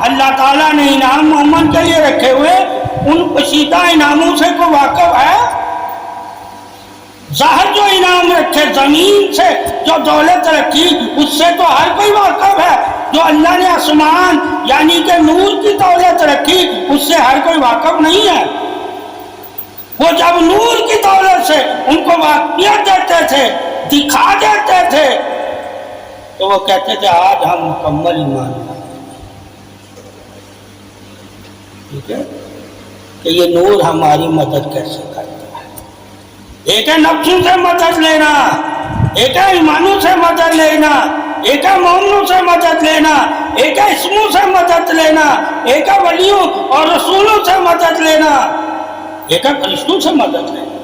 اللہ تعالیٰ نے انعام مومن کے لیے رکھے ہوئے، ان پوشیدہ انعاموں سے کو واقف ہے؟ ظاہر جو انعام رکھے زمین سے جو دولت رکھی اس سے تو ہر کوئی واقف ہے، جو اللہ نے آسمان یعنی کہ نور کی دولت رکھی اس سے ہر کوئی واقف نہیں ہے۔ وہ جب نور کی دولت سے ان کو واقعیت دیتے تھے، دکھا دیتے تھے، تو وہ کہتے تھے آج ہم مکمل ایمان لائے، ٹھیک ہے کہ یہ نور ہماری مدد کیسے کرتا ہے۔ ایک ہے نفسوں سے مدد لینا، ایک ہے ایمانوں سے مدد لینا، ایک ہے مومنوں سے مدد لینا، ایک ہے اسموں سے مدد لینا، ایک ہے ولیوں اور رسولوں سے مدد لینا، ایک ہے فرشتوں سے مدد لینا،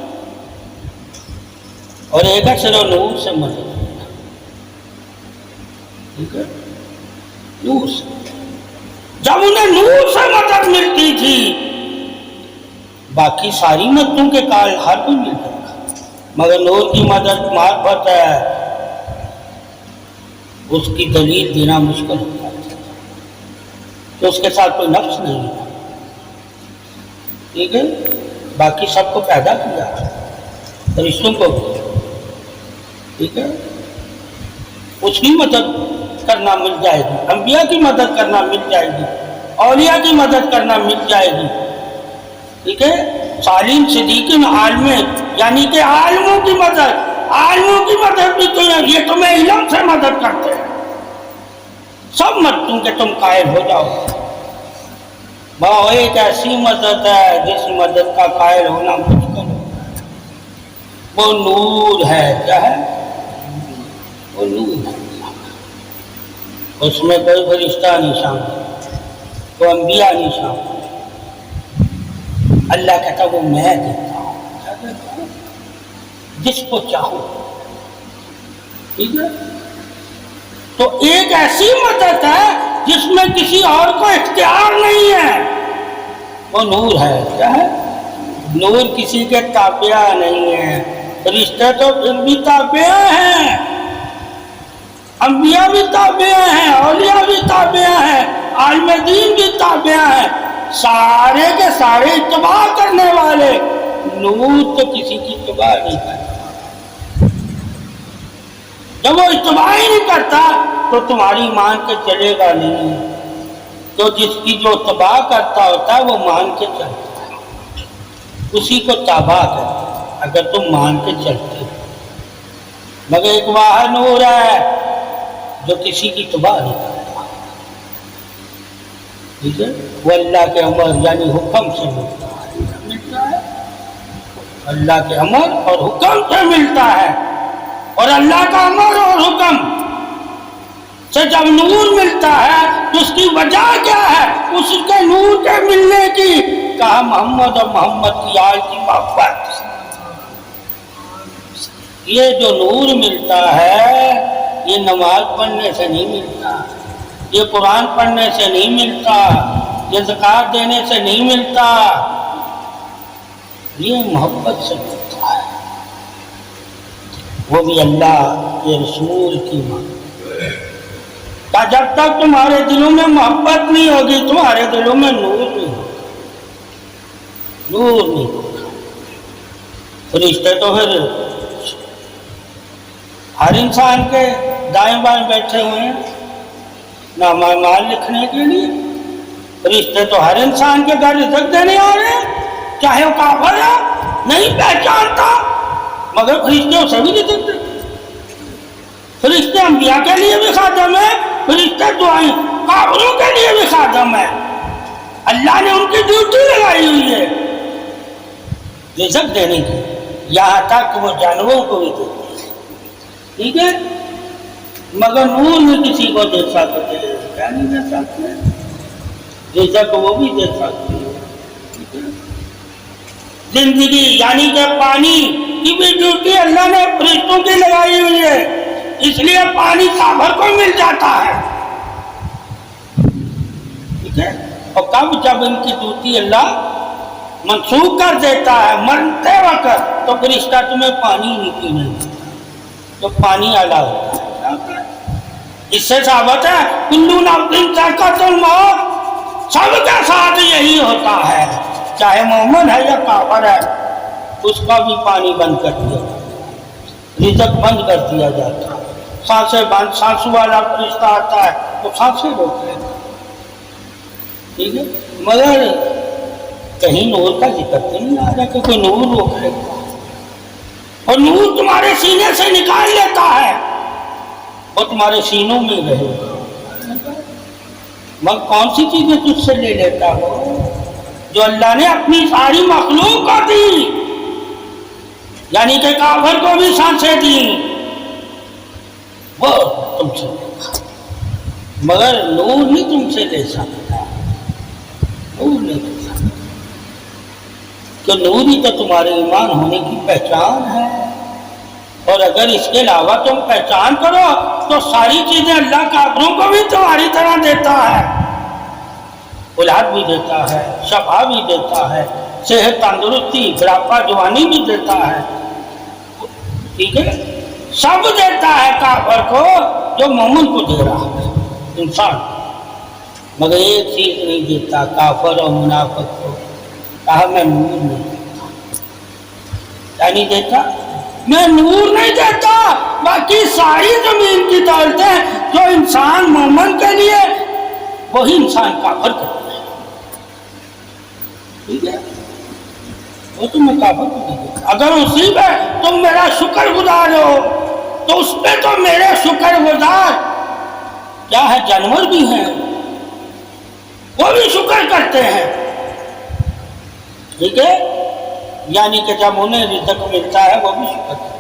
اور ایک ہے صرف نور سے مدد لینا، ٹھیک ہے نور سے۔ جب انہیں نور سے مدد ملتی تھی باقی ساری مددوں کے کال ہر کوئی ملتا تھا، مگر نور کی مدد معرفت ہے، اس کی دلیل دینا مشکل ہوتا ہے کہ اس کے ساتھ کوئی نفس نہیں ہے، ٹھیک ہے۔ باقی سب کو پیدا کیا، فرشتوں کو بھی، ٹھیک ہے، اس کی مدد کرنا مل جائے گی، انبیاء کی مدد کرنا مل جائے گی، اولیاء کی مدد کرنا مل جائے گی، ٹھیک ہے۔ صالحین صدیقین عالم یعنی کہ عالموں کی مدد بھی تو یہ تمہیں علم سے مدد کرتے ہیں، سب مددوں کے تم قائل ہو جاؤ۔ وہ ایک ایسی مدد ہے جس مدد کا قائل ہونا مشکل ہوتا ہے، وہ نور ہے۔ کیا ہے؟ وہ نور ہے، اس میں کوئی فرشتہ نہیں شامل، کوئی انبیاء نہیں شامل، اللہ کہتا وہ میں دیتا ہوں جس کو چاہوں، ٹھیک ہے۔ تو ایک ایسی مدد ہے جس میں کسی اور کو اختیار نہیں ہے، وہ نور ہے۔ کیا ہے؟ نور کسی کے تابع نہیں ہے، فرشتے تو پھر بھی تابع ہیں، انبیاء بھی تابع ہیں، اولیاء بھی تابع ہیں، عالم دین بھی تابع ہیں، سارے کے سارے اتباع کرنے والے۔ نور تو کسی کی اتباع نہیں کرتا، جب وہ اتباع ہی نہیں کرتا تو تمہاری مان کے چلے گا نہیں، تو جس کی جو اتباع کرتا ہوتا ہے وہ مان کے چلتا ہے، اسی کو تابع کرتا ہے اگر تم مان کے چلتے ہو۔ مگر ایک واحد نور ہے جو کسی کی اتباع نہیں کرتا، ٹھیک ہے، وہ اللہ کے امر یعنی حکم سے ملتا ہے، اللہ کے امر اور حکم سے ملتا ہے، اور اللہ کا امر اور حکم سے جب نور ملتا ہے تو اس کی وجہ کیا ہے؟ اس کے نور کے ملنے کی، کہا محمد اور محمد کی آل کی محبت۔ یہ جو نور ملتا ہے یہ نماز پڑھنے سے نہیں ملتا، یہ قرآن پڑھنے سے نہیں ملتا، یہ زکوٰۃ دینے سے نہیں ملتا، یہ محبت سے ملتا ہے، وہ بھی اللہ کے رسول کی محبت۔ جب تک تمہارے دلوں میں محبت نہیں ہوگی تمہارے دلوں میں نور نہیں ہوگا، نور نہیں ہوگا۔ فرشتے تو پھر ہر انسان کے دائیں بائیں بیٹھے ہوئے ہیں نامہ اعمال لکھنے کے لیے، فرشتے تو ہر انسان کے گھر رزق دینے آ رہے ہیں، چاہے وہ کافر ہے نہیں پہچانتا مگر فرشتے اسے بھی رزق دیتے۔ فرشتے انبیاء کے لیے بھی خادم ہے، فرشتے دعائیں کافروں کے لیے بھی خادم ہے، اللہ نے ان کی ڈیوٹی لگائی ہوئی ہے رزق دینے کی، یہاں تک وہ جانوروں کو بھی دیتے ہیں، ٹھیک ہے۔ مگر نور میں کسی کو دے سکتے ہیں، کیا نہیں دے سکتے؟ رزق وہ بھی دے سکتے ہیں، ٹھیک ہے۔ زندگی یعنی کہ پانی کی بھی ڈیوٹی اللہ نے فرشتوں کی لگائی ہوئی ہے، اس لیے پانی کافر کو مل جاتا ہے، ٹھیک ہے۔ اور کب جب ان کی ڈیوٹی اللہ منسوخ کر دیتا ہے مرتے وقت، تو فرشتہ تمہیں پانی نہیں پینے دیتا، تو پانی اعلیٰ ہوتا ہے۔ اس سے ثابت ہے کلو نفس ذائقۃ الموت، سب کے ساتھ یہی ہوتا ہے، چاہے مومن ہے یا کافر ہے، اس کا بھی پانی بند کر دیا جاتا ہے، رزق بند کر دیا جاتا ہے، سانسیں بند، سانسوں والا فرشتہ آتا ہے تو سانسیں روک لیتا ہے، ٹھیک ہے، مگر کہیں نور کا ذکر تو نہیں آ رہا کہ کوئی نور روک لیتا ہے، اور نور تمہارے سینے سے نکال لیتا ہے اور تمہارے سینوں میں رہے گا، مگر کون سی چیزیں تجھ سے لے لیتا ہو جو اللہ نے اپنی ساری مخلوق کو دی، یعنی کہ کافر کو بھی سانسیں دی، وہ تم سے لے گا، مگر نور نہیں تم سے لے سکتا، نور نہیں لے سکتا، کہ نور ہی تو تمہارے ایمان ہونے کی پہچان ہے، اور اگر اس کے علاوہ تم پہچان کرو تو ساری چیزیں اللہ کافروں کو بھی تمہاری طرح دیتا ہے، اولاد بھی دیتا ہے، شفا بھی دیتا ہے، صحت تندرستی بڑھاپا جوانی بھی دیتا ہے، ٹھیک ہے، سب دیتا ہے کافر کو جو مومن کو دے رہا ہے انسان، مگر ایک چیز نہیں دیتا کافر اور منافق کو، کہا میں نور نہیں دیتا، کیا نہیں دیتا؟ میں نور نہیں دیتا، باقی ساری زمین کی دولتیں جو انسان مومن کے لیے وہی انسان کافر کرتا ہے، ٹھیک ہے، وہ تو میں کافر کو نہیں دیتا، اگر اسی پہ تم میرا شکر گزار ہو تو اس پہ تو میرے شکر گزار کیا ہے، جانور بھی ہیں وہ بھی شکر کرتے ہیں، ٹھیک ہے، یعنی کہ جب انہیں رزق ملتا ہے وہ بھی شکر کرتے ہیں،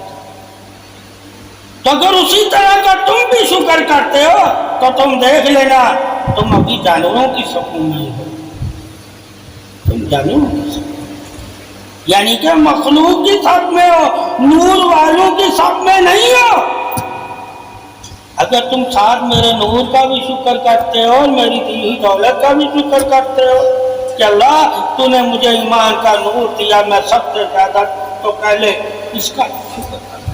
تو اگر اسی طرح کا تم بھی شکر کرتے ہو تو تم دیکھ لینا تم ابھی جانوروں کی صف میں نہیں ہو، تم جانوروں کی صف میں، یعنی کہ مخلوق کی صف میں ہو، نور والوں کی صف میں نہیں ہو۔ اگر تم ساتھ میرے نور کا بھی شکر کرتے ہو اور میری دی ہوئی دولت کا بھی شکر کرتے ہو کہ اللہ تو نے مجھے ایمان کا نور دیا، میں سب سے زیادہ تو پہلے اس کا شکر کرتا ہوں،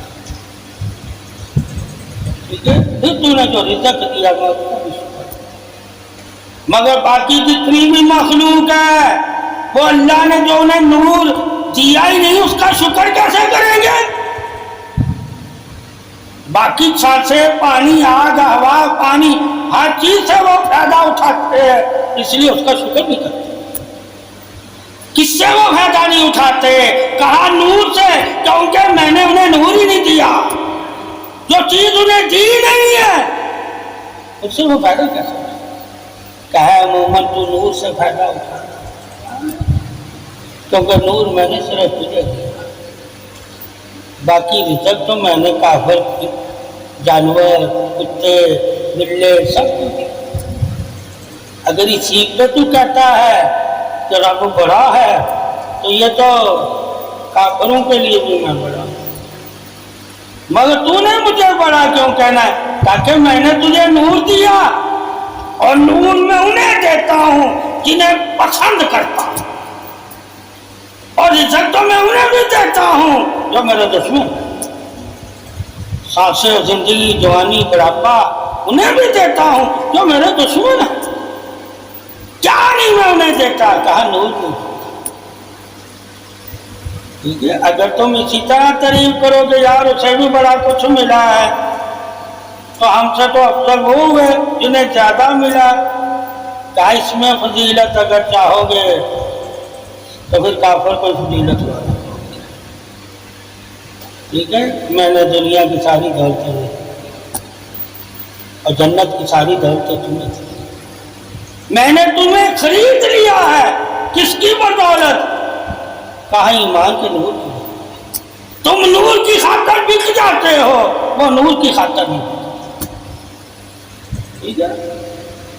ٹھیک ہے، پھر تو نے جو رزق دیا میں اس کا بھی شکر کرتا ہوں، مگر باقی جتنی بھی مخلوق ہے وہ اللہ نے جو انہیں نور دیا ہی نہیں اس کا شکر کیسے کریں گے؟ باقی سانسیں، پانی، آگ، ہوا، پانی، ہر چیز سے وہ فائدہ اٹھاتے ہیں، اس لیے اس کا شکر نہیں کرتے۔ کس سے وہ فائدہ نہیں اٹھاتے؟ کہا نور سے، کیونکہ میں نے انہیں نور ہی نہیں دیا، جو چیز انہیں دی نہیں ہے اس سے وہ فائدہ کیسے اٹھاتے؟ کہا مومن تو نور سے فائدہ اٹھاتا، کیونکہ نور میں نے صرف تجھے دیا، باقی رزق تو میں نے کافر کی جانور، کتے، بلے سب کو دیا۔ اگر اسی پہ تو کہتا ہے کہ رب بڑا ہے تو یہ تو کافروں کے لیے بھی میں بڑا ہوں، مگر تو نے مجھے بڑا کیوں کہنا ہے؟ تاکہ میں نے تجھے نور دیا اور نور میں انہیں دیتا ہوں جنہیں پسند کرتا ہوں، اور رزق تو میں انہیں بھی دیتا ہوں جو میرے دشمن، سانسیں، زندگی، جوانی، بڑھاپا انہیں بھی دیتا ہوں جو میرے دشمن ہیں۔ کیا نہیں میں انہیں دیتا؟ کہا نور نہیں دیتا، ٹھیک ہے، اگر تم اسی طرح تعریف کرو کہ یار اسے بھی بڑا کچھ ملا ہے تو ہم سے تو افضل وہ ہوئے جنہیں زیادہ ملا، کہا اس میں فضیلت اگر چاہو گے تو پھر کافر کوئی فضیلت والا، ٹھیک ہے، میں نے دنیا کی ساری دولتیں دی اور جنت کی ساری دولتیں تمہیں دی، میں نے تمہیں خرید لیا ہے، کس کی بدولت؟ کہا ایمان کے نور کی، تم نور کی خاطر بک جاتے ہو، وہ نور کی خاطر نہیں بکتے، ٹھیک ہے،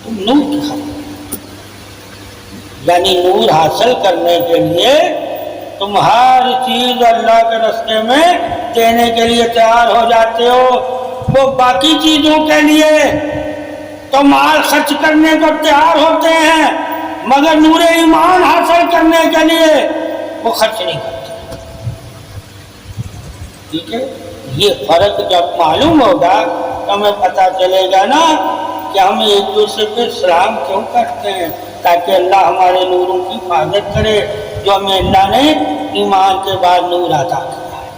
تم نور کی خاطر، یعنی نور حاصل کرنے کے لیے تم ہر چیز اللہ کے راستے میں دینے کے لیے تیار ہو جاتے ہو، وہ باقی چیزوں کے لیے تو مال خرچ کرنے کو تیار ہوتے ہیں، مگر نور ایمان حاصل کرنے کے لیے وہ خرچ نہیں کرتے، ٹھیک ہے، یہ فرق جب معلوم ہوگا تو ہمیں پتہ چلے گا نا کہ ہم ایک دوسرے پہ سلام کیوں کرتے ہیں؟ تاکہ اللہ ہمارے نوروں کی حفاظت کرے جو ہمیں اللہ نے ایمان کے بعد نور عطا کیا ہے،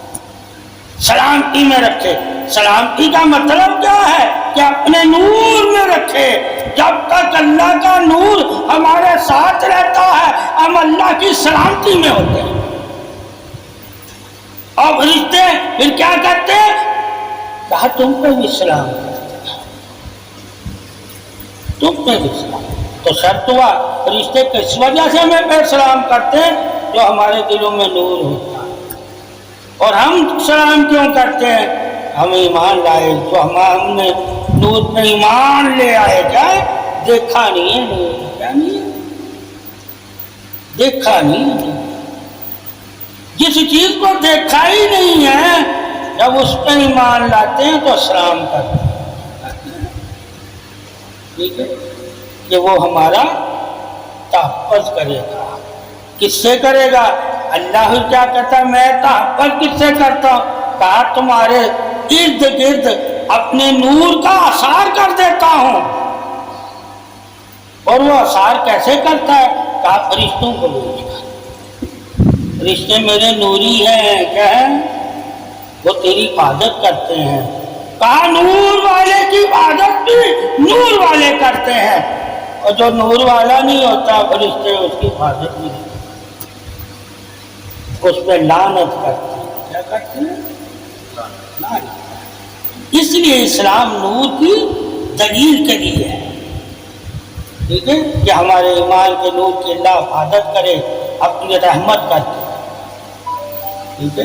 سلامتی میں رکھے۔ سلامتی کا مطلب کیا ہے؟ کہ اپنے نور میں رکھے۔ جب تک اللہ کا نور ہمارے ساتھ رہتا ہے ہم اللہ کی سلامتی میں ہوتے ہیں۔ اور فرشتے پھر کیا کرتے ہیں؟ کہا تم پہ بھی سلام کرتے ہیں، تم پہ بھی سلام۔ تو شرط ہوا فرشتے کس وجہ سے ہمیں پہ سلام کرتے ہیں؟ جو ہمارے دلوں میں نور ہوتا ہے۔ اور ہم سلام کیوں کرتے ہیں؟ ہم ایمان لائے، جو ہم نے نور میں ایمان لے آئے، کیا دیکھا نہیں ہے نور، کیا نہیں ہے دیکھا نہیں ہے۔ جس چیز کو دیکھا ہی نہیں ہے جب اس پہ ایمان لاتے ہیں تو سلام کرتے ہیں، ٹھیک ہے، کہ وہ ہمارا تحفظ کرے گا۔ کس سے کرے گا؟ اللہ کیا کہتا ہے؟ میں تحفظ کس سے کرتا ہوں؟ کہا تمہارے ارد گرد اپنے نور کا اثار کر دیتا ہوں۔ اور وہ اثار کیسے کرتا ہے؟ کہا فرشتوں کو بھیج کر۔ فرشتے میرے نوری ہیں، کیا ہے؟ وہ تیری حفاظت کرتے ہیں۔ کہا نور والے کی حفاظت بھی نور والے کرتے ہیں، اور جو نور والا نہیں ہوتا فرشتے اس کی حفاظت نہیں کرتے، اس پہ لعنت کرتے ہیں۔ کیا کرتے ہیں؟ لعنت۔ اس لیے اسلام نور کی دلیل کے لیے ہے، ٹھیک ہے، کہ ہمارے ایمان کے نور کی اللہ حفاظت کرے، اپنی رحمت کرتے، ٹھیک ہے۔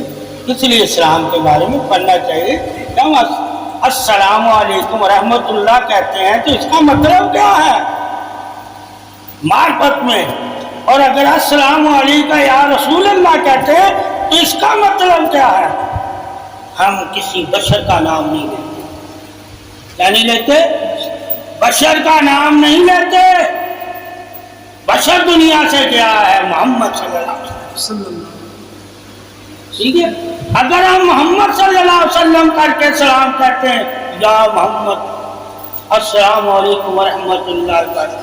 اس لیے اسلام کے بارے میں پڑھنا چاہیے۔ ہم السلام علیکم ورحمۃ اللہ کہتے ہیں تو اس کا مطلب کیا ہے معرفت میں؟ اور اگر السلام علیکم یا رسول اللہ کہتے ہیں تو اس کا مطلب کیا ہے؟ ہم کسی بشر کا نام نہیں لیتے۔ کیا نہیں لیتے؟ بشر کا نام نہیں لیتے۔ بشر دنیا سے گیا ہے محمد صلی اللہ علیہ وسلم، ٹھیک ہے۔ اگر ہم محمد صلی اللہ علیہ وسلم کر کے سلام کرتے ہیں، یا محمد السلام علیکم ورحمۃ اللہ وبرکاتہ،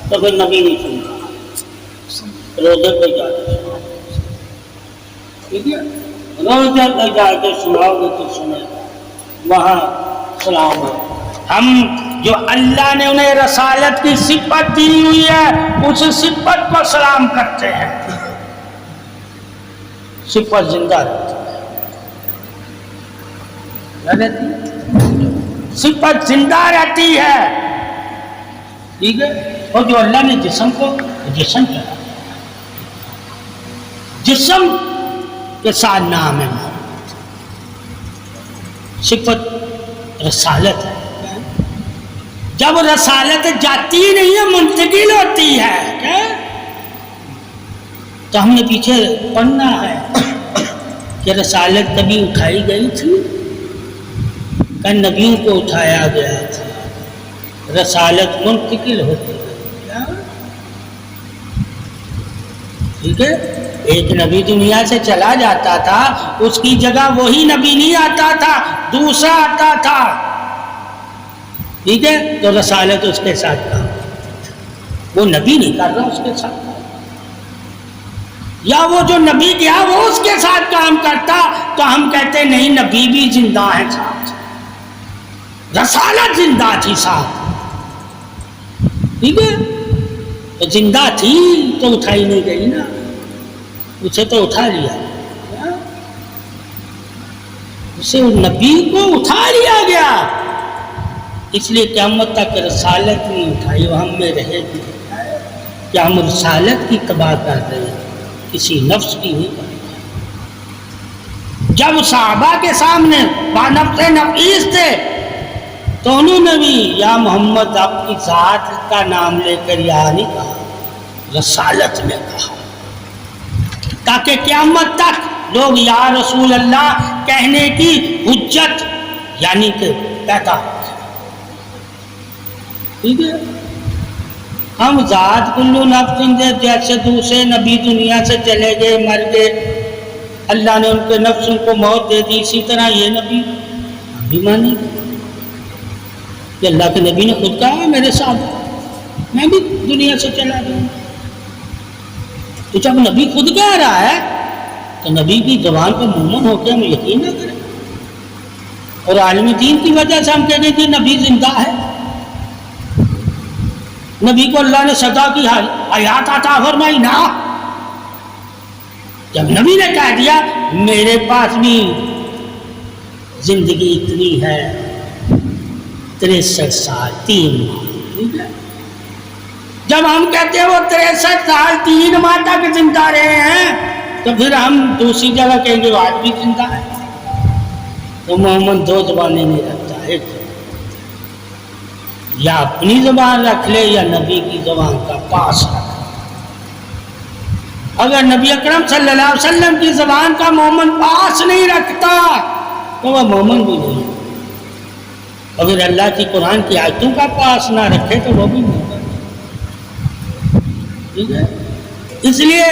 تو پھر نبی نہیں سنتا، روزے پہ جاتے، ٹھیک ہے، روزے پہ جا کے سناؤ گے تو سنے گا، وہاں سلام ہو۔ ہم جو اللہ نے انہیں رسالت کی صفت دی ہوئی ہے اس صفت کو سلام کرتے ہیں، صفت زندہ رہتی ہے، صفت زندہ رہتی ہے، ٹھیک ہے۔ اور جو اللہ نے جسم کو جسم کیا، جسم کے ساتھ نام ہے، صفت رسالت ہے۔ جب رسالت جاتی نہیں ہے منتقل ہوتی ہے، کیا؟ تو ہم نے پیچھے پڑھنا ہے کہ رسالت کبھی اٹھائی گئی تھی، کہ نبیوں کو اٹھایا گیا تھا، رسالت منتقل ہوتی ہے، ٹھیک ہے۔ ایک نبی دنیا سے چلا جاتا تھا، اس کی جگہ وہی نبی نہیں آتا تھا، دوسرا آتا تھا، ٹھیک ہے۔ تو رسالت اس کے ساتھ کام، وہ نبی نہیں کر رہا اس کے ساتھ کام، یا وہ جو نبی گیا وہ اس کے ساتھ کام کرتا تو ہم کہتے نہیں نبی بھی زندہ ہے ساتھ، رسالت زندہ تھی ساتھ، ٹھیک ہے۔ تو زندہ تھی تو اٹھائی نہیں گئی نا، اسے تو اٹھا لیا، اسے نبی کو اٹھا لیا گیا، اس لیے قیامت تک رسالت نہیں اٹھائی، وہ ہم میں رہے گی کہ ہم رسالت کی تباہ کر رہے ہیں، کسی نفس کی نہیں کر رہے۔ جب صحابہ کے سامنے بانفس نفیس تھے تو انہوں نے بھی یا محمد اپنی ذات کا نام لے کر یا نہیں کہا، رسالت میں کہا، تاکہ قیامت تک لوگ یا رسول اللہ کہنے کی حجت یعنی کہ پیدا ہو، ٹھیک ہے۔ ہم ذات کلو نفس، جیسے دوسرے نبی دنیا سے چلے گئے، مر گئے، اللہ نے ان کے نفس کو موت دے دی، اسی طرح یہ نبی بھی مانیں گے، کہ اللہ کے نبی نے خود کہا میرے ساتھ میں بھی دنیا سے چلا جاؤں. تو جب نبی خود کہہ رہا ہے تو نبی کی زبان پر مومن ہو کے ہم یقین نہ کریں. اور عالم دین کی وجہ سے ہم کہتے ہیں کہ نبی زندہ ہے. نبی کو اللہ نے سزا کی حیات عطا فرمائی نا. جب نبی نے کہہ دیا میرے پاس بھی زندگی اتنی ہے 63 سال 3 ماہ. ٹھیک ہے. جب ہم کہتے ہیں وہ 63 سال 3 ماہ تک زندہ رہے ہیں تو پھر ہم دوسری جگہ کہیں گے وہ آج بھی زندہ ہے. تو محمد 2 زبانیں نہیں رکھتا. ایک یا اپنی زبان رکھ لے یا نبی کی زبان کا پاس رکھ. اگر نبی اکرم صلی اللہ علیہ وسلم کی زبان کا مومن پاس نہیں رکھتا تو وہ مومن بھی نہیں. اگر اللہ کی قرآن کی آیتوں کا پاس نہ رکھے تو وہ بھی مومن. ٹھیک ہے. اس لیے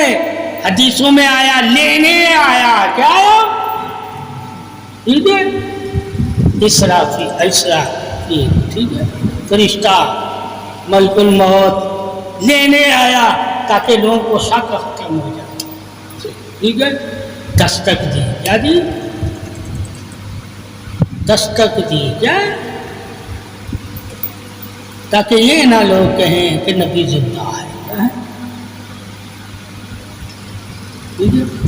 حدیثوں میں آیا لینے آیا کیا آیا. ٹھیک ہے. اسرافیل ٹھیک ہے فرشتہ ملک الموت لینے آیا تاکہ لوگوں کو شک ختم ہو جائے. ٹھیک ہے. دستک دی کیا دی. دستک دی کیا تاکہ یہ نہ لوگ کہیں کہ نبی زندہ ہے.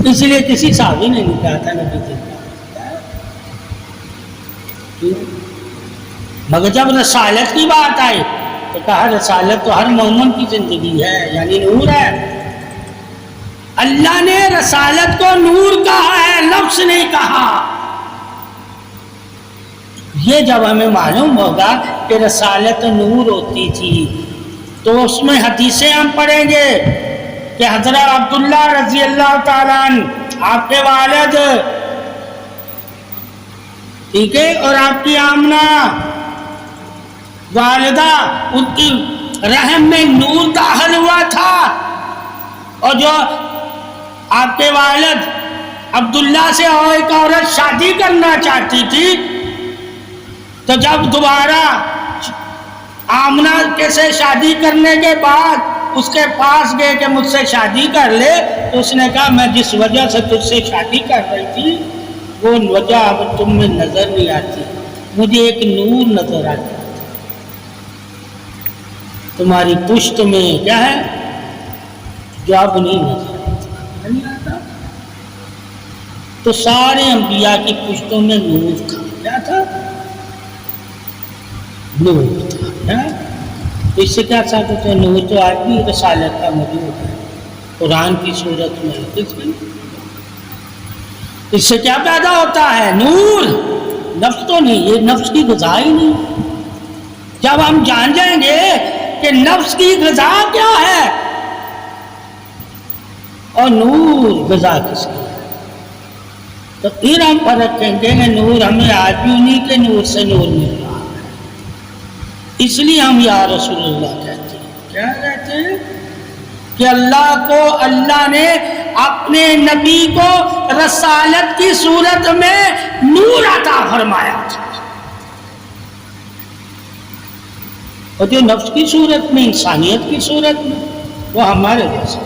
اس لیے کسی صحابی نے نہیں کہا تھا نبی زندہ. مگر جب رسالت کی بات آئی تو کہا رسالت تو ہر مومن کی زندگی ہے یعنی نور ہے. اللہ نے رسالت کو نور کہا ہے لفظ نہیں کہا. یہ جب ہمیں معلوم ہوگا کہ رسالت نور ہوتی تھی تو اس میں حدیثیں ہم پڑھیں گے کہ حضرت عبداللہ رضی اللہ تعالیٰ عنہ آپ کے والد ٹھیک ہے اور آپ کی آمنہ والدہ ان کی رحم میں نور داخل ہوا تھا. اور جو آپ کے والد عبداللہ سے اور ایک عورت شادی کرنا چاہتی تھی تو جب دوبارہ آمنہ کے سے شادی کرنے کے بعد اس کے پاس گئے کہ مجھ سے شادی کر لے تو اس نے کہا میں جس وجہ سے تجھ سے شادی کر رہی تھی وہ وجہ اب تم میں نظر نہیں آتی. مجھے ایک نور نظر آتا تمہاری پشت میں کیا ہے جو اب نہیں نظر آتا. تو سارے انبیاء کی پشتوں میں نور تھا. کیا تھا. نور تھا. تو اس سے کیا ثابت ہے نور تو آج بھی رسالت کا موجود ہے قرآن کی صورت میں. اس سے کیا پیدا ہوتا ہے نور. نفس تو نہیں. یہ نفس کی غذا ہی نہیں. جب ہم جان جائیں گے کہ نفس کی غذا کیا ہے اور نور غذا کس کی ہے تو پھر ہم فرق کہیں گے کہ نور ہمیں آج بھی انہیں کے نور سے نور مل رہا ہے. اس لیے ہم یا رسول اللہ کہتے ہیں. کیا کہتے ہیں کہ اللہ کو اللہ نے اپنے نبی کو رسالت کی صورت میں نور عطا فرمایا تھا. اور جو نفس کی صورت میں انسانیت کی صورت میں وہ ہمارے جیسے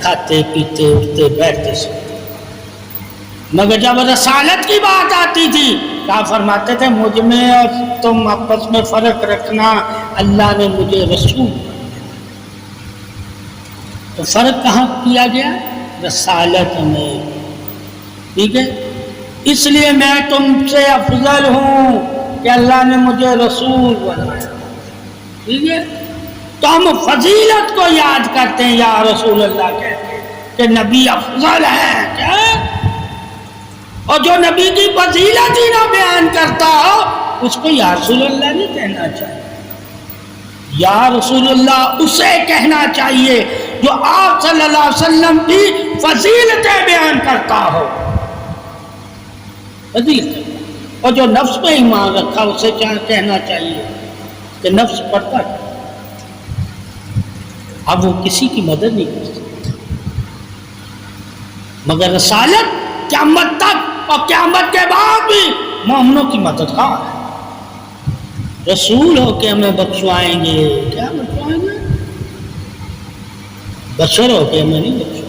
کھاتے پیتے اٹھتے بیٹھتے سوتے. مگر جب رسالت کی بات آتی تھی کیا فرماتے تھے مجھ میں اور تم آپس میں فرق رکھنا اللہ نے مجھے رسول. تو فرق کہاں کیا گیا رسالت میں. ٹھیک ہے. اس لیے میں تم سے افضل ہوں کہ اللہ نے مجھے رسول بنایا. ٹھیک ہے. تو ہم فضیلت کو یاد کرتے ہیں یا رسول اللہ کہتے ہیں کہ نبی افضل ہے. کیا اور جو نبی کی فضیلت ہی نہ بیان کرتا ہو اس کو یا رسول اللہ نہیں کہنا چاہیے. یا رسول اللہ اسے کہنا چاہیے جو آپ صلی اللہ علیہ وسلم کی فضیلتیں بیان کرتا ہو. فضیلت. اور جو نفس پہ ایمان رکھا اسے کیا کہنا چاہیے کہ نفس پڑھتا ہے. اب وہ کسی کی مدد نہیں کر سکتا مگر رسالت قیامت تک اور قیامت کے بعد بھی مومنوں کی مددگار ہے. رسول ہو کے ہمیں بخشوائیں گے. کیا بخشوائیں گے؟ بشر ہو کے ہمیں نہیں بخشوائیں.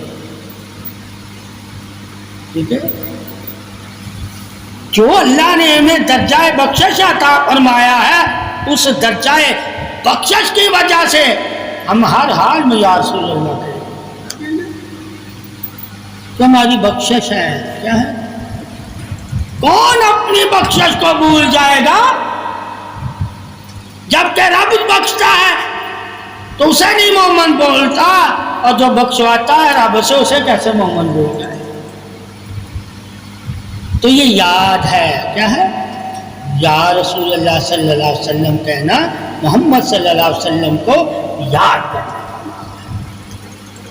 ٹھیک ہے. جو اللہ نے ہمیں درجہ بخشش عطا فرمایا ہے اس درجہ بخشش کی وجہ سے ہم ہر حال میں یا رسول اللہ کہیں کہ ہماری بخشش ہے. کیا ہے؟ کون اپنی بخشش کو بھول جائے گا؟ جبکہ رب بخشتا ہے تو اسے نہیں مومن بولتا، اور جو بخشواتا ہے رب سے اسے کیسے مومن بول جائے؟ تو یہ یاد ہے. کیا ہے؟ یا رسول اللہ صلی اللہ علیہ وسلم کہنا محمد صلی اللہ علیہ وسلم کو یاد کرنا.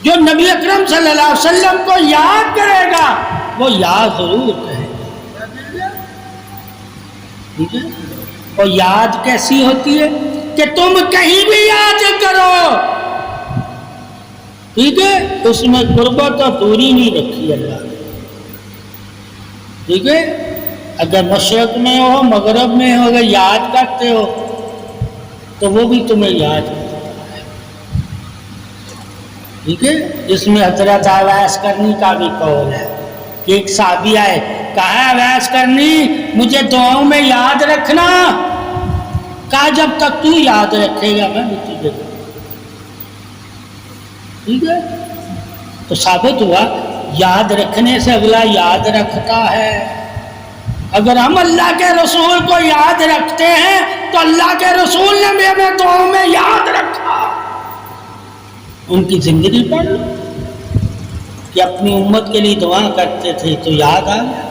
جو نبی اکرم صلی اللہ علیہ وسلم کو یاد کرے گا وہ یاد ضرور کہے گا. ٹھیک ہے. اور یاد کیسی ہوتی ہے کہ تم کہیں بھی یاد کرو. ٹھیک ہے. اس میں قربت اور دوری نہیں رکھی اللہ نے. ٹھیک ہے. اگر مشرق میں ہو مغرب میں ہو اگر یاد کرتے ہو تو وہ بھی تمہیں یاد کرتا ہے. ٹھیک ہے. اس میں حضرت اویس کرنی کا بھی قول ہے کہ ایک صحابی آئے کہا اویس کرنی مجھے دعاؤں میں یاد رکھنا. کہا جب تک تو یاد رکھے گا میں بھی تجھے. ٹھیک ہے. تو ثابت ہوا یاد رکھنے سے اگلا یاد رکھتا ہے. اگر ہم اللہ کے رسول کو یاد رکھتے ہیں تو اللہ کے رسول نے بھی ہمیں دعاؤں میں یاد رکھا. ان کی زندگی پڑھ لو کہ اپنی امت کے لیے دعا کرتے تھے تو یاد آ گیا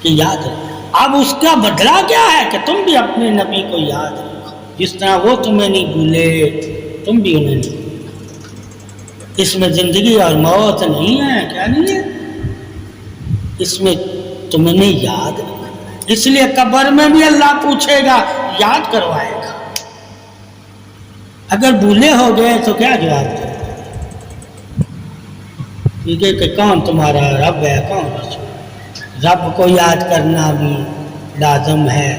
کہ یاد رکھا. اب اس کا بدلہ کیا ہے کہ تم بھی اپنے نبی کو یاد رکھو. جس طرح وہ تمہیں نہیں بھولے تم بھی انہیں نہیں. اس میں زندگی اور موت نہیں ہے. کیا نہیں ہے؟ اس میں تمہیں نہیں یاد رکھنا. اس لیے قبر میں بھی اللہ پوچھے گا یاد کروائے گا. اگر بھولے ہو گئے تو کیا جواب دے؟ ٹھیک ہے کہ کون تمہارا رب ہے کون رسول. رب کو یاد کرنا بھی لازم ہے.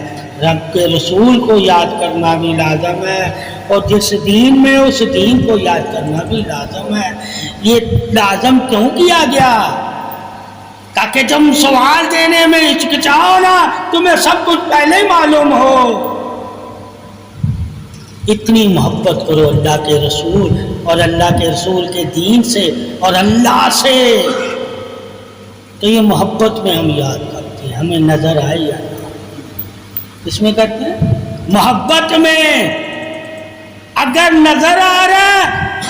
رب کے رسول کو یاد کرنا بھی لازم ہے. اور جس دین میں اس دین کو یاد کرنا بھی لازم ہے. یہ لازم کیوں کیا گیا؟ تاکہ جب سوال دینے میں ہچکچاؤ نا تمہیں سب کچھ پہلے ہی معلوم ہو. اتنی محبت کرو اللہ کے رسول اور اللہ کے رسول کے دین سے اور اللہ سے. تو یہ محبت میں ہم یاد کرتے ہیں. ہمیں نظر آئی یا نہ اس میں کرتے ہیں محبت میں. اگر نظر آ رہا ہے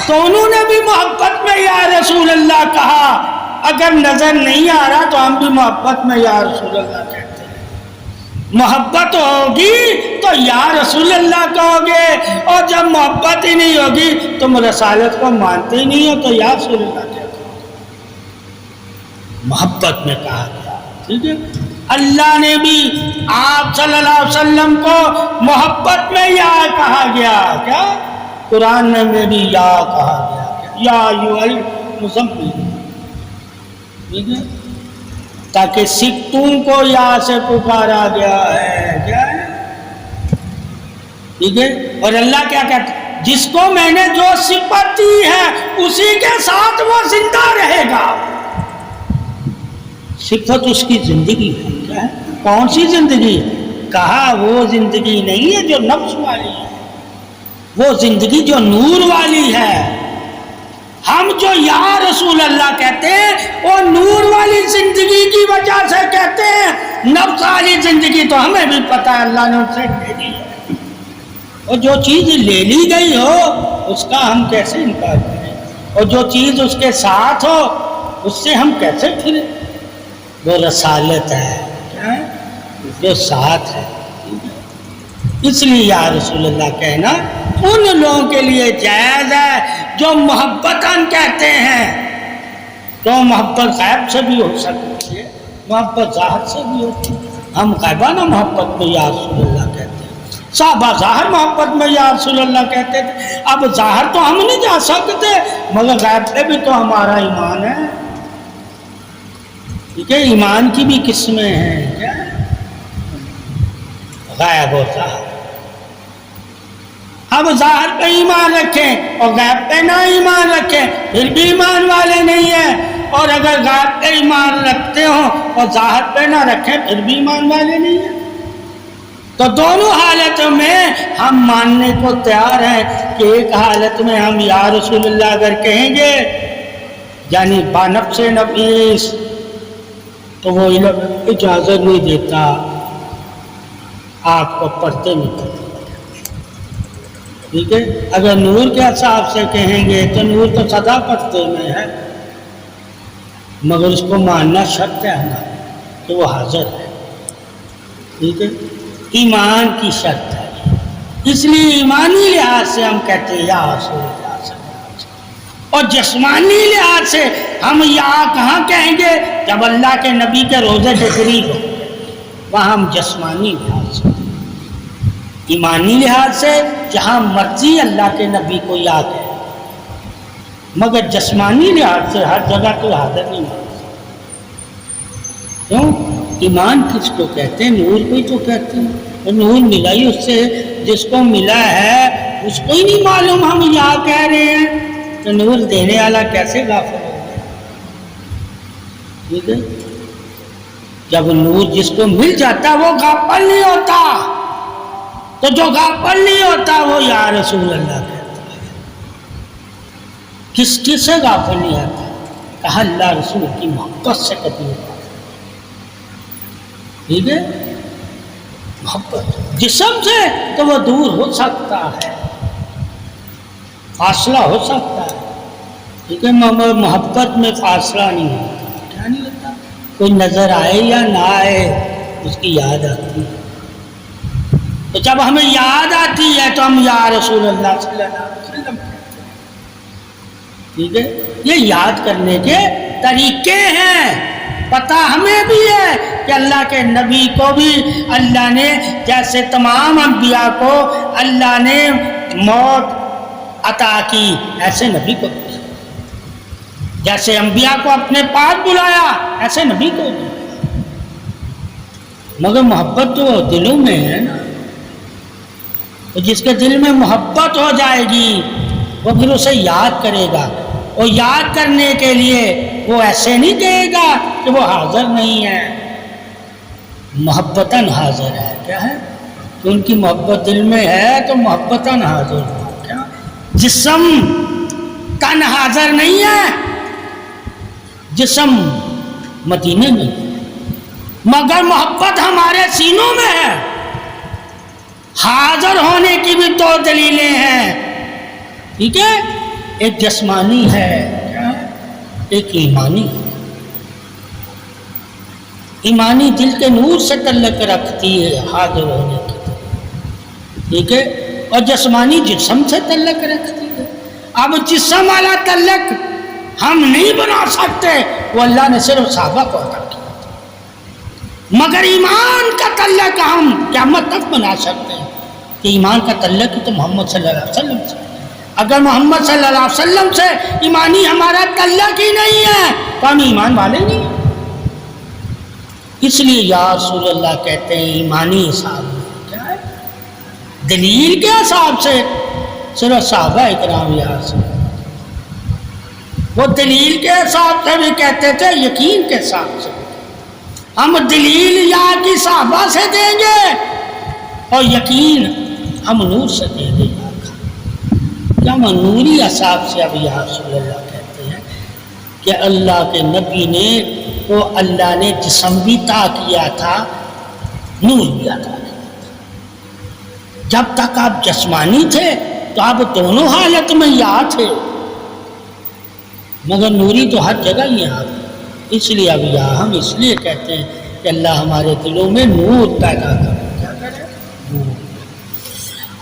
تو انہوں نے بھی محبت میں یا رسول اللہ کہا. اگر نظر نہیں آ رہا تو ہم بھی محبت میں یا رسول اللہ کہتے ہیں. محبت ہوگی تو یا رسول اللہ کہو گے, اور جب محبت ہی نہیں ہوگی تم رسالت کو مانتے ہی نہیں ہو تو یا رسول اللہ کہتے ہو. محبت میں کہا گیا. ٹھیک ہے. اللہ نے بھی آپ صلی اللہ علیہ وسلم کو محبت میں یا کہا گیا. کیا قرآن میں بھی یا کہا گیا یا ایھا المزمل. ٹھیک ہے. تاکہ سکتوں کو یا سے پکارا گیا ہے. کیا ہے؟ ٹھیک ہے. اور اللہ کیا کہتا ہے جس کو میں نے جو صفت دی ہے اسی کے ساتھ وہ زندہ رہے گا. صفت اس کی زندگی ہے. کیا ہے؟ کون سی زندگی؟ کہا وہ زندگی نہیں ہے جو نفس والی ہے, وہ زندگی جو نور والی ہے. ہم جو یا رسول اللہ کہتے ہیں وہ نور والی زندگی کی وجہ سے کہتے ہیں. نفس والی زندگی تو ہمیں بھی پتہ ہے اللہ نے ان سے لے لی ہے, اور جو چیز لے لی گئی ہو اس کا ہم کیسے انکار کریں, اور جو چیز اس کے ساتھ ہو اس سے ہم کیسے پھریں. وہ رسالت ہے. کیا ہے؟ جو ساتھ ہے. اس لیے یا رسول اللہ کہنا ان لوگوں کے لیے جائز ہے جو محبتاً کہتے ہیں. تو محبت غیب سے بھی ہو سکتی ہے, محبت ظاہر سے بھی ہوتی ہے. ہم غیبانہ محبت میں یا رسول اللہ کہتے ہیں. صحابہ ظاہر محبت میں یا رسول اللہ کہتے تھے. اب ظاہر تو ہم نہیں جا سکتے مگر غیب پہ بھی تو ہمارا ایمان ہے. ٹھیک ہے، ایمان کی بھی قسمیں ہیں، کیا غائب و ظاہر۔ اب ظاہر پہ ایمان رکھیں اور غیب پہ نہ ایمان رکھیں پھر بھی ایمان والے نہیں ہیں، اور اگر غیب پہ ایمان رکھتے ہوں اور ظاہر پہ نہ رکھیں پھر بھی ایمان والے نہیں ہیں۔ تو دونوں حالتوں میں ہم ماننے کو تیار ہیں کہ ایک حالت میں ہم یا رسول اللہ اگر کہیں گے یعنی بانفس نفیس، تو وہ علم اجازت نہیں دیتا آپ کو پڑھتے نہیں، ٹھیک ہے۔ اگر نور کے حساب سے کہیں گے تو نور تو سدا پڑھتے میں ہے، مگر اس کو ماننا شرط ہے ہمارا کہ وہ حاضر ہے، ٹھیک ہے، ایمان کی شرط ہے۔ اس لیے ایمانی لحاظ سے ہم کہتے ہیں یا رسول اللہ صلی اللہ علیہ وسلم، اور جسمانی لحاظ سے ہم یا کہاں کہیں گے؟ جب اللہ کے نبی کے روضے کے قریب ہو، وہاں ہم جسمانی لحاظ سے، ایمانی لحاظ سے جہاں مرضی اللہ کے نبی کو یاد ہے، مگر جسمانی لحاظ سے ہر جگہ تو حاضر نہیں ہے۔ کیوں؟ ایمان کس کو کہتے ہیں؟ نور کو ہی تو کہتے ہیں، اور نور ملا ہی اس سے، جس کو ملا ہے اس کو ہی نہیں معلوم ہم یا کہہ رہے ہیں، تو نور دینے والا کیسے غافل ہو گیا؟ ٹھیک ہے، جب نور جس کو مل جاتا وہ غافل نہیں ہوتا، تو جو غافل نہیں ہوتا وہ یا رسول اللہ کہتا ہے۔ کس سے غافل نہیں آتا؟ کہا اللہ رسول کی محبت سے کبھی ہوتا، ٹھیک ہے، محبت جسم سے تو وہ دور ہو سکتا ہے، فاصلہ ہو سکتا ہے، ٹھیک ہے، مگر محبت میں فاصلہ نہیں ہوتا۔ کیا نہیں ہوتا؟ کوئی نظر آئے یا نہ آئے اس کی یاد آتی ہے، تو جب ہمیں یاد آتی ہے تو ہم یا رسول اللہ صلی اللہ علیہ وسلم کہتے ہیں، ٹھیک ہے۔ یہ یاد کرنے کے طریقے ہیں، پتہ ہمیں بھی ہے کہ اللہ کے نبی کو بھی اللہ نے جیسے تمام انبیاء کو اللہ نے موت عطا کی، ایسے نبی کو بھی، جیسے انبیاء کو اپنے پاس بلایا ایسے نبی کو بھی، مگر محبت تو دلوں میں ہے نا، تو جس کے دل میں محبت ہو جائے گی وہ پھر اسے یاد کرے گا، اور یاد کرنے کے لیے وہ ایسے نہیں کہے گا کہ وہ حاضر نہیں ہے، محبتاً حاضر ہے۔ کیا ہے کہ ان کی محبت دل میں ہے تو محبتاً حاضر ہے، کیا جسم تن حاضر نہیں ہے، جسم مدینے میں ہے، مگر محبت ہمارے سینوں میں ہے۔ حاضر ہونے کی بھی دو دلیلیں ہیں، ٹھیک ہے، ایک جسمانی ہے، ایک ایمانی ہے۔ ایمانی دل کے نور سے تعلق رکھتی ہے حاضر ہونے کی، ٹھیک ہے، اور جسمانی جسم سے تعلق رکھتی ہے۔ اب جسم والا تعلق ہم نہیں بنا سکتے، وہ اللہ نے صرف صحابہ کو عطا کیا، مگر ایمان کا تعلق ہم قیامت تک بنا سکتے ہیں کہ ایمان کا تعلق ہی تو محمد صلی اللہ علیہ وسلم سے۔ اگر محمد صلی اللہ علیہ وسلم سے ایمانی ہمارا تعلق ہی نہیں ہے تو ہم ایمان والے نہیں ہیں۔ اس لیے یا رسول اللہ کہتے ہیں ایمانی حساب میں کیا ہے؟ دلیل کے حساب سے صرف صحابہ اکرام یا رسول اللہ، وہ دلیل کے حساب سے بھی کہتے تھے، یقین کے حساب سے۔ ہم دلیل یا کی صحابہ سے دیں گے اور یقین ہم نور سے دیں گے، کیا ہم نوری حساب سے اب یا رسول اللہ کہتے ہیں کہ اللہ کے نبی نے وہ اللہ نے جسم بھی عطا کیا تھا، نور بھی عطا کیا تھا۔ جب تک آپ جسمانی تھے تو آپ دونوں حالت میں یا تھے، مگر نوری تو ہر جگہ ہی آپ، اس لیے اب یا ہم اس لیے کہتے ہیں کہ اللہ ہمارے دلوں میں نور پیدا کرے۔ کیا کرے؟ نور۔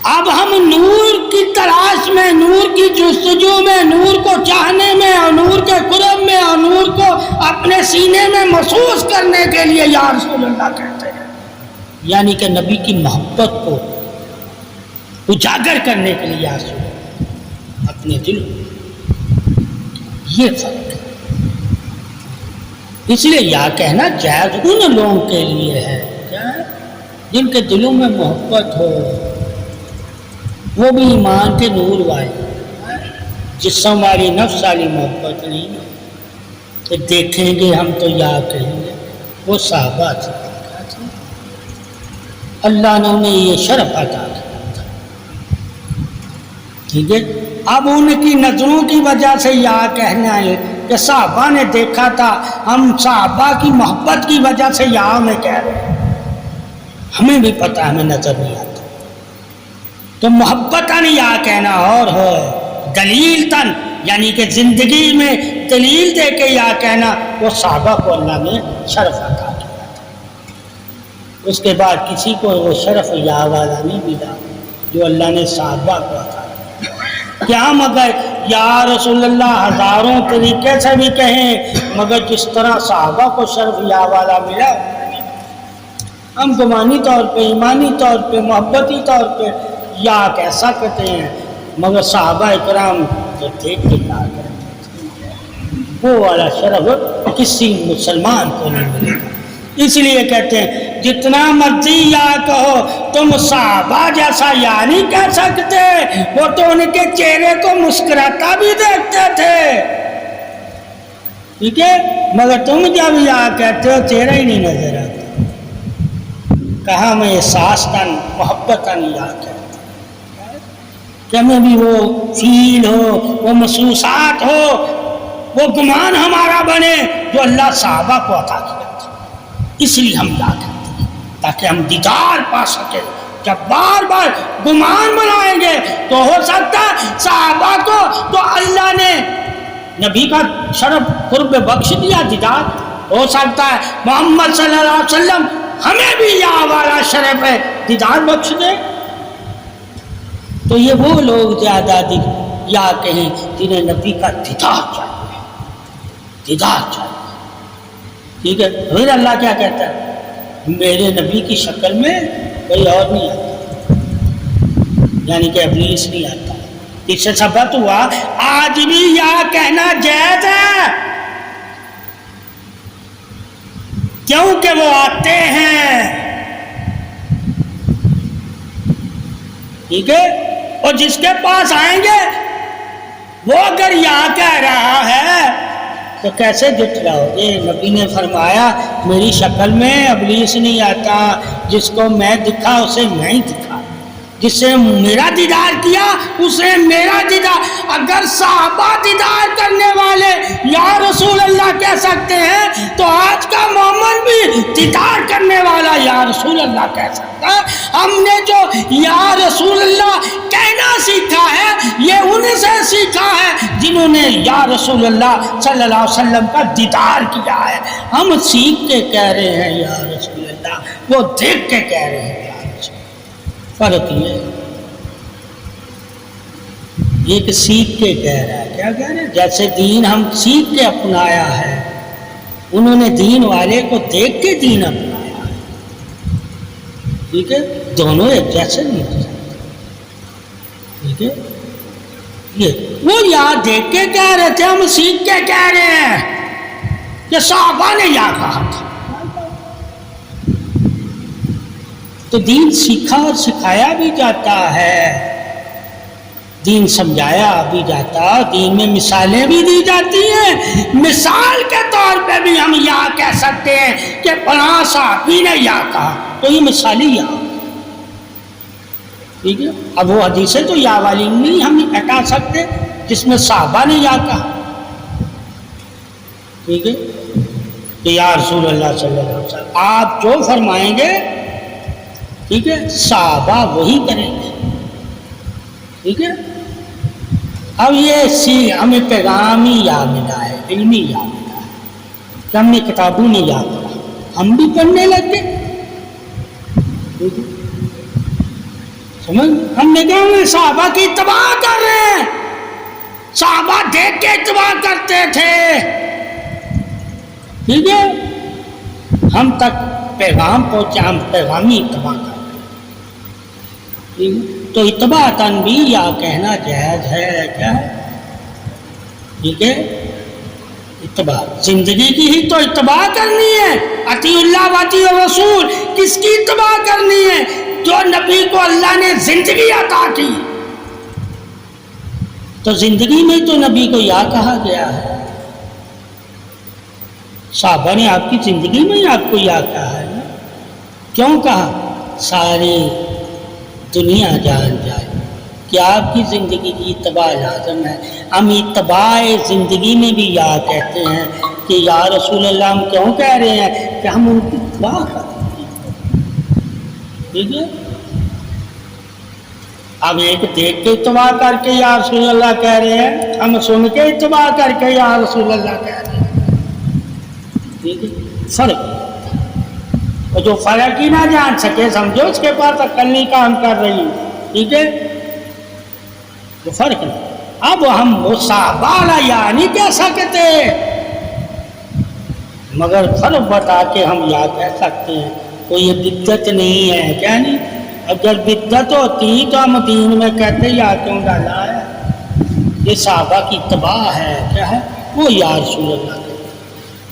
اب ہم نور کی تلاش میں، نور کی جستجو میں، نور کو چاہنے میں اور نور کے قرب میں اور نور کو اپنے سینے میں محسوس کرنے کے لیے یا رسول اللہ کہتے ہیں، یعنی کہ نبی کی محبت کو اجاگر کرنے کے لیے یا رسول اللہ اپنے دل میں، یہ فرق ہے۔ اس لیے یا کہنا جائز ان لوگوں کے لیے ہے کیا، جن کے دلوں میں محبت ہو، وہ بھی ایمان کے نور والے، جسم والی نفس والی محبت نہیں ہے کہ دیکھیں گے ہم تو یا کہیں گے۔ وہ صحابہ تھے، اللہ نے انہیں یہ شرف عطا کیا تھا، ٹھیک ہے۔ اب ان کی نظروں کی وجہ سے یا کہنا ہے کہ صحابہ نے دیکھا تھا، ہم صحابہ کی محبت کی وجہ سے یا میں کہہ رہے ہیں، ہمیں بھی پتہ ہمیں نظر نہیں آتا، تو محبتاً یا کہنا اور ہے دلیل تن، یعنی کہ زندگی میں دلیل دے کے یا کہنا، وہ صحابہ کو اللہ نے شرف عطا کیا تھا۔ اس کے بعد کسی کو وہ شرف یا والا نہیں ملا جو اللہ نے صحابہ کو عطا کیا۔ کیا مگر یا رسول اللہ ہزاروں طریقے سے بھی کہیں، مگر جس طرح صحابہ کو شرف یا والا ملا، ہم گمانی طور پہ، ایمانی طور پہ، محبتی طور پہ یا کہہ سکتے ہیں، مگر صحابہ اکرام تو دیکھ کے یا کرتے تھے، وہ والا شرف کسی مسلمان کو نہیں ملے گا۔ اس لیے کہتے ہیں جتنا مرضی یا کہو، تم صحابہ جیسا یا نہیں کہہ سکتے، وہ تو ان کے چہرے کو مسکراتا بھی دیکھتے تھے، ٹھیک ہے، مگر تم جب یا کہتے ہو چہرہ ہی نہیں نظر آتا۔ کہاں میں احساس تن محبت تن یا کہتے کہ ہمیں بھی وہ فیل ہو، وہ محسوسات ہو، وہ گمان ہمارا بنے جو اللہ صحابہ کو عطا کیا تھا۔ اس لیے ہم یا کہتے ہیں تاکہ ہم دیدار پا سکیں۔ جب بار بار گمان بنائیں گے تو ہو سکتا ہے صحابہ کو تو اللہ نے نبی کا شرف قرب بخش دیا، دیدار ہو سکتا ہے محمد صلی اللہ علیہ وسلم ہمیں بھی یا والا شرف ہے، دیدار بخش دے۔ تو یہ وہ لوگ زیادہ یا کہیں جنہیں نبی کا دیدار چاہیے، دیدار چاہیے، ٹھیک ہے۔ پھر اللہ کیا کہتا ہے، میرے نبی کی شکل میں کوئی اور نہیں آتا، یعنی کہ ابلیس نہیں آتا۔ اس سے ثابت ہوا آج بھی یا کہنا جائز ہے، کیونکہ وہ آتے ہیں، ٹھیک ہے، اور جس کے پاس آئیں گے وہ اگر یا کہہ رہا ہے تو کیسے جھٹلاؤ گے؟ نبی نے فرمایا میری شکل میں ابلیس نہیں آتا، جس کو میں دکھا اسے میں ہی دکھا، جس سے میرا دیدار کیا اسے میرا دیدار۔ اگر صحابہ دیدار کرنے والے یا رسول اللہ کہہ سکتے ہیں تو آج کا مومن بھی دیدار کرنے والا یا رسول اللہ کہہ سکتا ہے۔ ہم نے جو یا رسول اللہ کہنا سیکھا ہے یہ ان سے سیکھا ہے جنہوں نے یا رسول اللہ صلی اللہ علیہ وسلم کا دیدار کیا ہے۔ ہم سیکھ کے کہہ رہے ہیں یا رسول اللہ، وہ دیکھ کے کہہ رہے ہیں۔ فرق یہ ایک سیکھ کے کہہ رہا ہے، کیا کہہ رہے ہیں؟ جیسے دین ہم سیکھ کے اپنایا ہے، انہوں نے دین والے کو دیکھ کے دین اپنایا ہے، ٹھیک ہے، دونوں ایک جیسے نہیں ہو سکتے، ٹھیک ہے۔ یہ وہ یاد دیکھ کے کہہ رہے تھے، ہم سیکھ کے کہہ رہے ہیں کہ صحابہ نے یا کہا تھا۔ تو دین سیکھا اور سکھایا بھی جاتا ہے، دین سمجھایا بھی جاتا ہے، دین میں مثالیں بھی دی جاتی ہیں۔ مثال کے طور پہ بھی ہم یا کہہ سکتے ہیں کہ فلاں صحابی نے یا کہا، تو یہ مثالی یا، ٹھیک ہے۔ اب وہ حدیثیں تو یا والی نہیں ہم نہیں ہٹا سکتے جس میں صحابہ نے یا کہا، ٹھیک ہے، کہ یا رسول اللہ صلی اللہ علیہ وسلم آپ جو فرمائیں گے، ٹھیک ہے، صحابہ وہی کریں گے، ٹھیک ہے۔ اب یہ ہمیں پیغامی یا ملا ہے، علمی یا ملا ہے کہ ہم نے کتابوں میں یا پڑھا، ہم بھی پڑھنے لگ گئے، ٹھیک ہے، سمجھ؟ ہم نے کہا ہم صحابہ کی اتباع کر رہے ہیں، صحابہ دیکھ کے اتباع کرتے تھے، ٹھیک ہے، ہم تک پیغام پہنچے، ہم پیغامی اتباع کر رہے ہیں، تو اتباعاً بھی یا کہنا جائز ہے، کیا ہے، ٹھیک ہے۔ اتباع زندگی کی ہی تو اتباع کرنی ہے. اطیع اللہ و اطیع الرسول کس کی اتباع کرنی ہے؟ جو نبی کو اللہ نے زندگی عطا کی. تو زندگی میں تو نبی کو یا کہا گیا ہے. صحابہ نے آپ کی زندگی میں ہی آپ کو یا کہا ہے. کیوں کہا؟ ساری دنیا جان جائے کہ آپ کی زندگی کی اتباع لازم ہے. ہم اتباع زندگی میں بھی یا کہتے ہیں کہ یا رسول اللہ. ہم کیوں کہہ رہے ہیں؟ کہ ہم ان کی اتباع کرتے ہیں. ٹھیک ہے. اب ایک دیکھ کے اتباع کر کے یا رسول اللہ کہہ رہے ہیں, ہم سن کے اتباع کر کے یا رسول اللہ کہہ رہے ہیں. ٹھیک ہے. فرق. اور جو فرق ہی نہ جان سکے سمجھو اس کے پاس عقل نہیں کام کر رہی. ٹھیک ہے. تو فرق نہیں. اب ہم مصابہ یا نہیں کہہ سکتے مگر فرق بتا کے ہم یا کہہ سکتے ہیں. کوئی یہ بدعت نہیں ہے. کیا نہیں؟ اگر بدعت ہوتی تو ہم دین میں کہتے یا کیوں ڈالا ہے؟ یہ صحابہ کی اتباع ہے. کیا ہے وہ؟ یا رسول اللہ.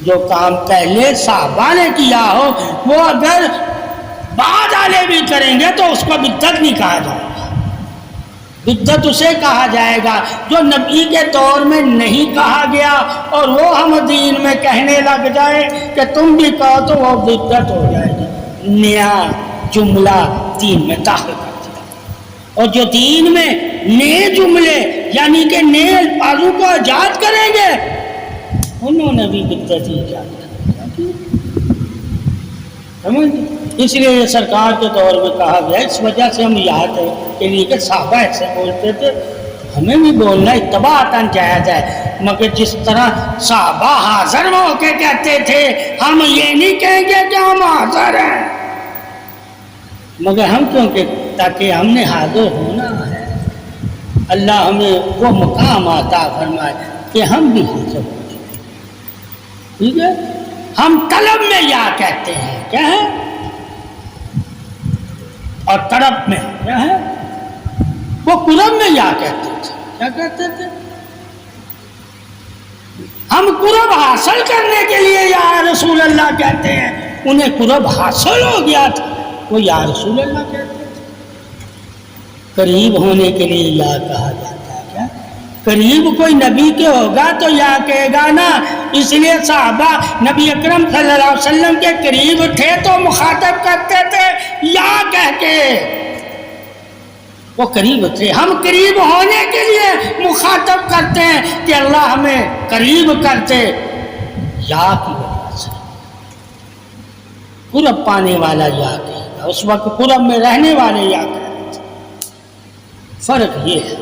جو کام پہلے صحابہ نے کیا ہو وہ اگر بعد والے بھی کریں گے تو اس کو بدعت نہیں کہا جائے گا. بدعت اسے کہا جائے گا جو نبی کے دور میں نہیں کہا گیا اور وہ ہم دین میں کہنے لگ جائے کہ تم بھی کہو تو وہ بدعت ہو جائے گی. نیا جملہ دین میں داخل کر دیا. اور جو دین میں نئے جملے یعنی کہ نئے الفاظوں کو ایجاد کریں گے انہوں نے بھی بدعت ایجاد کر دیا. سمجھ؟ اس لیے یہ سرکار کے دور میں کہا گیا. اس وجہ سے ہم یاد ہے کے لیے کہ صحابہ ایسے بولتے تھے, ہمیں بھی بولنا اتباعاً جائز ہے. مگر جس طرح صحابہ حاضر ہو کے کہتے تھے ہم یہ نہیں کہیں گے کہ ہم حاضر ہیں, مگر ہم کیوں کہ تاکہ ہم نے حاضر ہونا ہے. اللہ ہمیں وہ مقام عطا فرمائے کہ ہم بھی حاضر ہو جائیں. ٹھیک ہے. ہم طلب میں یا کہتے ہیں. کیا ہے؟ اور طرف میں کیا ہے؟ وہ قرب میں یا کہتے تھے. کیا کہتے تھے؟ ہم قرب حاصل کرنے کے لیے یا رسول اللہ کہتے ہیں. انہیں قرب حاصل ہو گیا تھا وہ یا رسول اللہ کہتے تھے. قریب ہونے کے لیے یا کہا جاتا ہے. کیا قریب کوئی نبی کے ہوگا تو یا کہے گا نا. اس لیے صحابہ نبی اکرم صلی اللہ علیہ وسلم کے قریب تھے تو مخاطب کرتے تھے یا کہہ کے. وہ قریب تھے. ہم قریب ہونے کے لیے مخاطب کرتے ہیں کہ اللہ ہمیں قریب کرتے یا کی وجہ سے. قرب پانے والا یا کہے گا, اس وقت قرب میں رہنے والے یا کہے گا. فرق یہ ہے.